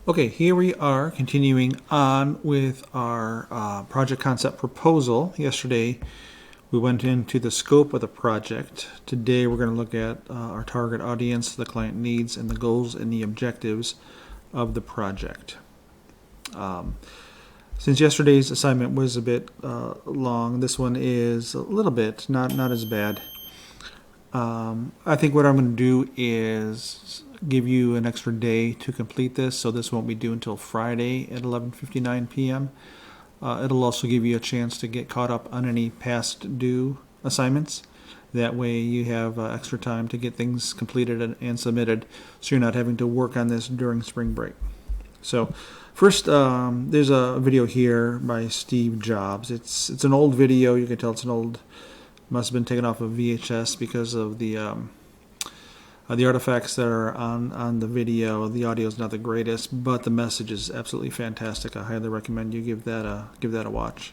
Okay, here we are continuing on with our project concept proposal. Yesterday we went into the scope of the project. Today we're going to look at our target audience, the client needs, and the goals and the objectives of the project. Since yesterday's assignment was a bit long, this one is a little bit, not as bad. I think what I'm going to do is give you an extra day to complete this, so this won't be due until Friday at 11:59 p.m. It'll also give you a chance to get caught up on any past due assignments. That way you have extra time to get things completed and submitted, so you're not having to work on this during spring break. So first, there's a video here by Steve Jobs. It's an old video. You can tell it's an old, must have been taken off of VHS because of the artifacts that are on the video. The audio is not the greatest, but the message is absolutely fantastic. I highly recommend you give that a watch.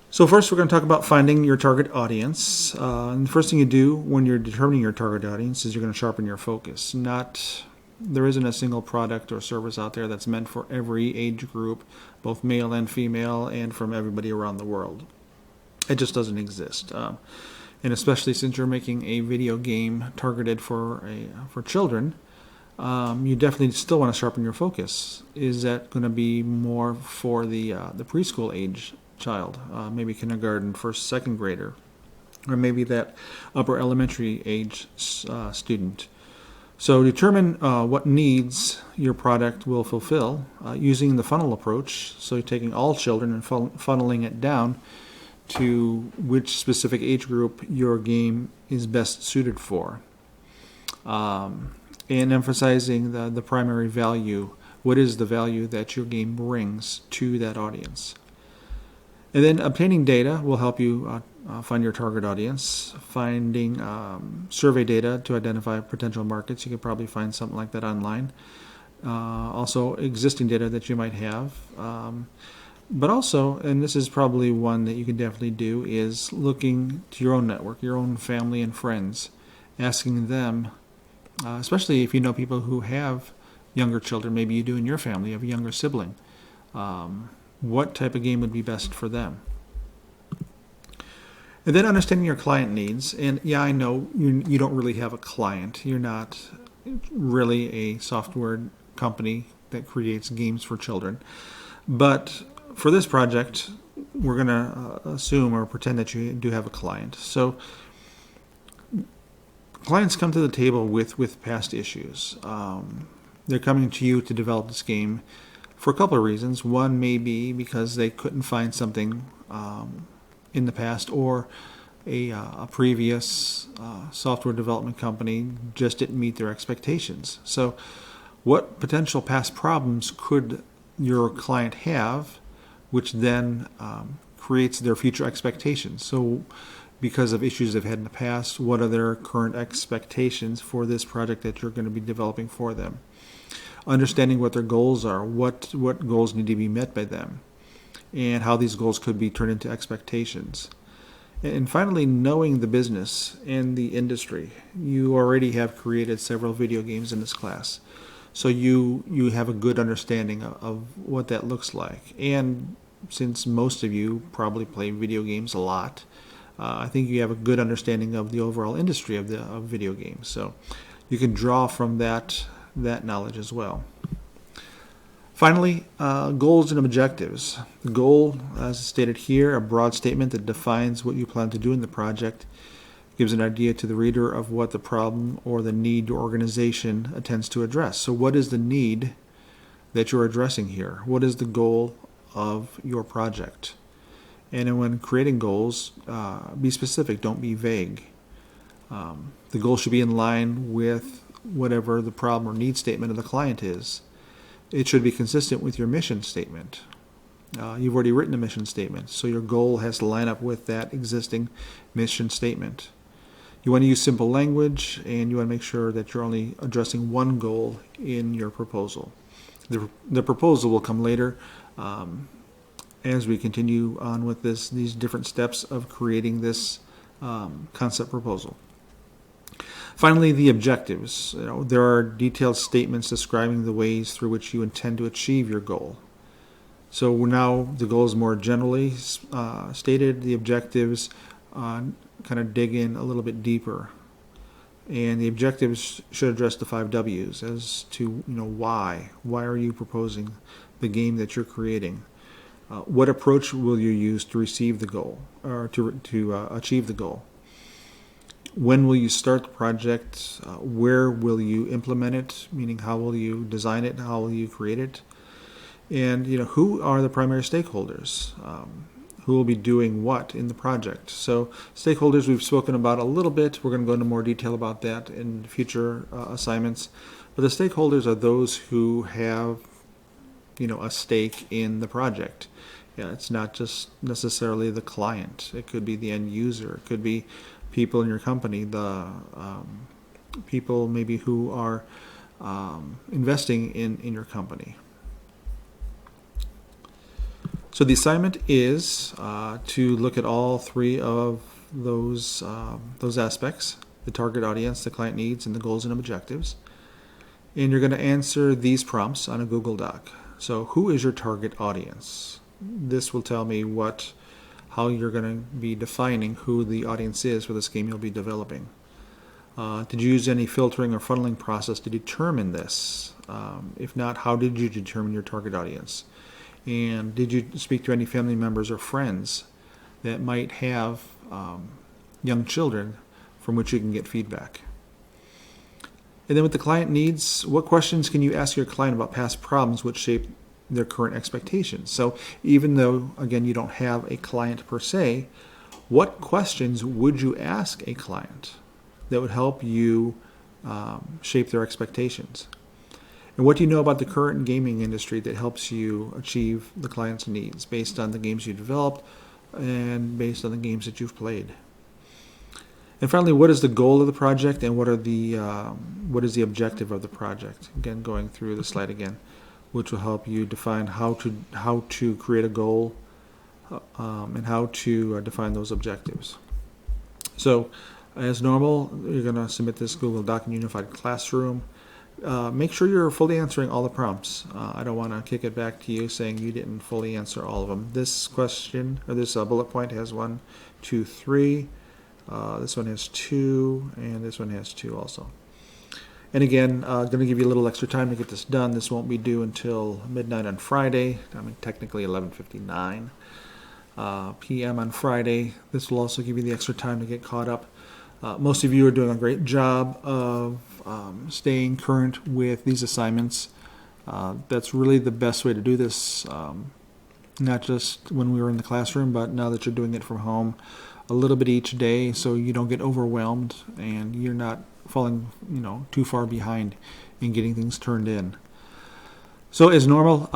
So first, we're going to talk about finding your target audience. And the first thing you do when you're determining your target audience is you're going to sharpen your focus. There isn't a single product or service out there that's meant for every age group, both male and female, and from everybody around the world. It just doesn't exist. And especially since you're making a video game targeted for children, you definitely still want to sharpen your focus. Is that going to be more for the preschool age child, maybe kindergarten, first, second grader, or maybe that upper elementary age student? So determine what needs your product will fulfill using the funnel approach. So you're taking all children and funneling it down to which specific age group your game is best suited for. And emphasizing the primary value. What is the value that your game brings to that audience? And then obtaining data will help you find your target audience. Finding survey data to identify potential markets. You could probably find something like that online. Also existing data that you might have. But also, and this is probably one that you can definitely do, is looking to your own network, your own family and friends, asking them, especially if you know people who have younger children, maybe you do in your family, you have a younger sibling, what type of game would be best for them. And then understanding your client needs. And yeah, I know you don't really have a client. You're not really a software company that creates games for children. But for this project, we're going to assume or pretend that you do have a client. So clients come to the table with past issues. They're coming to you to develop this game for a couple of reasons. One may be because they couldn't find something in the past, or a previous software development company just didn't meet their expectations. So what potential past problems could your client have, which then creates their future expectations? So because of issues they've had in the past, what are their current expectations for this project that you're going to be developing for them? Understanding what their goals are, what goals need to be met by them, and how these goals could be turned into expectations. And finally, knowing the business and the industry. You already have created several video games in this class, so you have a good understanding of what that looks like. And since most of you probably play video games a lot, I think you have a good understanding of the overall industry of video games. So you can draw from that knowledge as well. Finally, goals and objectives. The goal, as stated here, a broad statement that defines what you plan to do in the project, gives an idea to the reader of what the problem or the need your organization intends to address. So what is the need that you're addressing here? What is the goal of your project? And then when creating goals, be specific, don't be vague. The goal should be in line with whatever the problem or need statement of the client is. It should be consistent with your mission statement. You've already written a mission statement, so your goal has to line up with that existing mission statement. You want to use simple language, and you want to make sure that you're only addressing one goal in your proposal. The proposal will come later as we continue on with these different steps of creating this concept proposal. Finally, the objectives. There are detailed statements describing the ways through which you intend to achieve your goal. So now the goal is more generally stated. The objectives kind of dig in a little bit deeper. And the objectives should address the 5 W's as to why. Why are you proposing the game that you're creating? What approach will you use to receive the goal or to achieve the goal? When will you start the project? Where will you implement it? Meaning, how will you design it? How will you create it? And who are the primary stakeholders? Who will be doing what in the project? So stakeholders we've spoken about a little bit. We're going to go into more detail about that in future assignments. But the stakeholders are those who have a stake in the project. Yeah, it's not just necessarily the client. It could be the end user. It could be people in your company, the people maybe who are investing in your company. So the assignment is to look at all 3 of those aspects: the target audience, the client needs, and the goals and objectives. And you're going to answer these prompts on a Google Doc. So who is your target audience? This will tell me how you're going to be defining who the audience is for this game you'll be developing. Did you use any filtering or funneling process to determine this? If not, how did you determine your target audience? And did you speak to any family members or friends that might have young children from which you can get feedback? And then with the client needs, what questions can you ask your client about past problems which shape their current expectations? So even though, again, you don't have a client per se, what questions would you ask a client that would help you shape their expectations? And what do you know about the current gaming industry that helps you achieve the client's needs based on the games you developed and based on the games that you've played? And finally, what is the goal of the project and what is the objective of the project? Again, going through the slide again, which will help you define how to create a goal and how to define those objectives. So, as normal, you're going to submit this Google Doc in Unified Classroom. Make sure you're fully answering all the prompts. I don't want to kick it back to you saying you didn't fully answer all of them. This question, or this bullet point has 1, 2, 3. This one has 2, and this one has 2 also. And again, going to give you a little extra time to get this done. This won't be due until midnight on Friday. I mean, technically 11:59 p.m. on Friday. This will also give you the extra time to get caught up. Most of you are doing a great job of staying current with these assignments. That's really the best way to do this, not just when we were in the classroom, but now that you're doing it from home, a little bit each day so you don't get overwhelmed and you're not falling too far behind in getting things turned in. So as normal,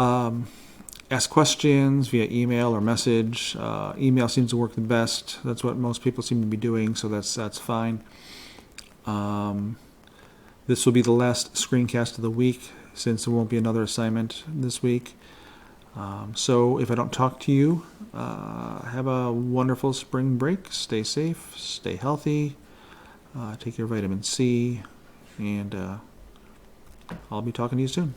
ask questions via email or message. Email seems to work the best. That's what most people seem to be doing, so that's fine. This will be the last screencast of the week since there won't be another assignment this week. So if I don't talk to you, have a wonderful spring break. Stay safe, stay healthy, take your vitamin C, and I'll be talking to you soon.